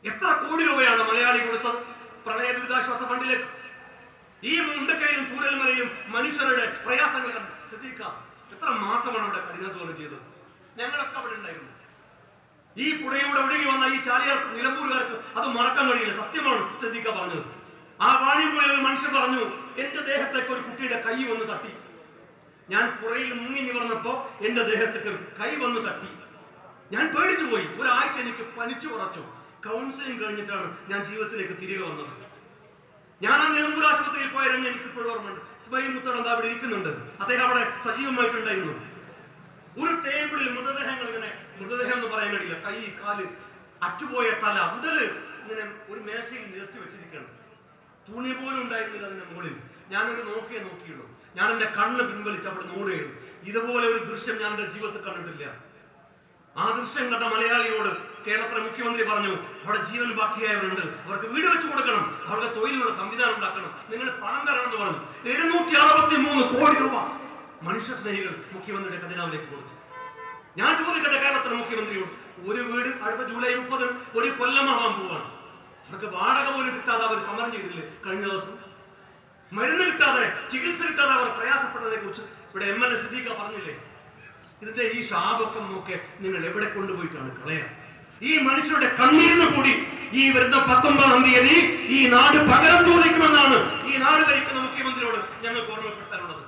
എത്ര കോടി രൂപയാണ് മലയാളി കൊടുത്തത് പ്രളയ ദുരിതാശ്വാസ ഫണ്ടിലേക്ക്? ഈ മുണ്ടക്കയിലും ചൂരൽമലയിലും മനുഷ്യരുടെ പ്രയാസങ്ങൾ ശ്രദ്ധിക്കാം. എത്ര മാസമാണ് അവിടെ കഠിനാധ്വാനം ചെയ്തത്? ഞങ്ങളൊക്കെ അവിടെ ഉണ്ടായിരുന്നു. ഈ പുഴയുടെ ഒഴുകി വന്ന ഈ ചാലിയാർ നിലമ്പൂരുകാർക്ക് അത് മറക്കാൻ കഴിയില്ല. സത്യമാണ് ശ്രദ്ധിക്ക പറഞ്ഞത്. ആ വാണിയമ്പുഴയിൽ ഒരു മനുഷ്യൻ പറഞ്ഞു, എന്റെ ദേഹത്തേക്ക് ഒരു കുട്ടിയുടെ കൈ വന്ന് തട്ടി. ഞാൻ പുഴയിൽ മുങ്ങി നിവർന്നപ്പോ എന്റെ ദേഹത്തേക്ക് കൈ വന്ന് തട്ടി. ഞാൻ പേടിച്ചു പോയി. ഒരാഴ്ച എനിക്ക് പനിച്ചു കുറച്ചു. കൗൺസിലിംഗ് കഴിഞ്ഞിട്ടാണ് ഞാൻ ജീവിതത്തിലേക്ക് തിരികെ വന്നത്. ഞാൻ ആ നിലമ്പൂർ ആശുപത്രിയിൽ പോയാലും എനിക്ക് ഇപ്പോഴും ഓർമ്മയുണ്ട്. ഇസ്മായിൽ മുത്തോട് അവിടെ ഇരിക്കുന്നുണ്ട്. അദ്ദേഹം അവിടെ സജീവമായിട്ടുണ്ടായിരുന്നു. ഒരു ടേബിളിൽ മൃതദേഹങ്ങൾ ഇങ്ങനെ, മൃതദേഹം എന്ന് പറയാൻ കഴിയില്ല, കൈ, കാല്, അറ്റുപോയ തല, ഉടല് ഇങ്ങനെ ഒരു മേശയിൽ നിരത്തി വെച്ചിരിക്കണം. തുണി പോലും ഉണ്ടായിരുന്നില്ല അതിന്റെ മുകളിൽ. ഞാനൊരു നോക്കിയുള്ളൂ. ഞാൻ എന്റെ കണ്ണ് പിൻവലിച്ച് അവിടെ നോടുകയുള്ളൂ. ഇതുപോലെ ഒരു ദൃശ്യം ഞാൻ എന്റെ ജീവിതത്തിൽ കണ്ടിട്ടില്ല. ആ ദൃശ്യം കണ്ട മലയാളിയോട് കേരളത്തിലെ മുഖ്യമന്ത്രി പറഞ്ഞു, അവിടെ ജീവൻ ബാക്കിയായവരുണ്ട്, അവർക്ക് വീട് വെച്ച് കൊടുക്കണം, അവർക്ക് തൊഴിലിനുള്ള സംവിധാനം ഉണ്ടാക്കണം, നിങ്ങൾ പണം തരണം എന്ന് പറഞ്ഞു. 763 കോടി രൂപ മനുഷ്യ സ്നേഹികൾ മുഖ്യമന്ത്രിയുടെ ഖജനാവിലേക്ക് കൊടുത്തു. ഞാൻ ചോദിക്കട്ടെ കേരളത്തിലെ മുഖ്യമന്ത്രിയോട്, ഒരു വീട് അടുത്ത ജൂലൈ 30 ഒരു കൊല്ലമാവാൻ പോവാണ്. അവർക്ക് വാടക പോലും കിട്ടാതെ അവർ സമരം ചെയ്തില്ലേ കഴിഞ്ഞ ദിവസം? മരുന്ന് കിട്ടാതെ, ചികിത്സ കിട്ടാതെ അവർ പ്രയാസപ്പെട്ടതിനെ കുറിച്ച് ഇവിടെ MLA സിദ്ദീഖ പറഞ്ഞില്ലേ? ഇതിന്റെ ഈ ശാപൊക്കെ നോക്കെ നിങ്ങൾ എവിടെ കൊണ്ടുപോയിട്ടാണ് കളയാൻ? ഈ മനുഷ്യരുടെ കണ്ണീരിന് കൂടി ഈ വരുന്ന 19-ാം തീയതി ഈ നാട് പകരം ചോദിക്കുമെന്നാണ് ഈ നാട് ഭരിക്കുന്ന മുഖ്യമന്ത്രിയോട് ഞങ്ങൾക്ക് ഓർമ്മപ്പെടുത്താനുള്ളത്.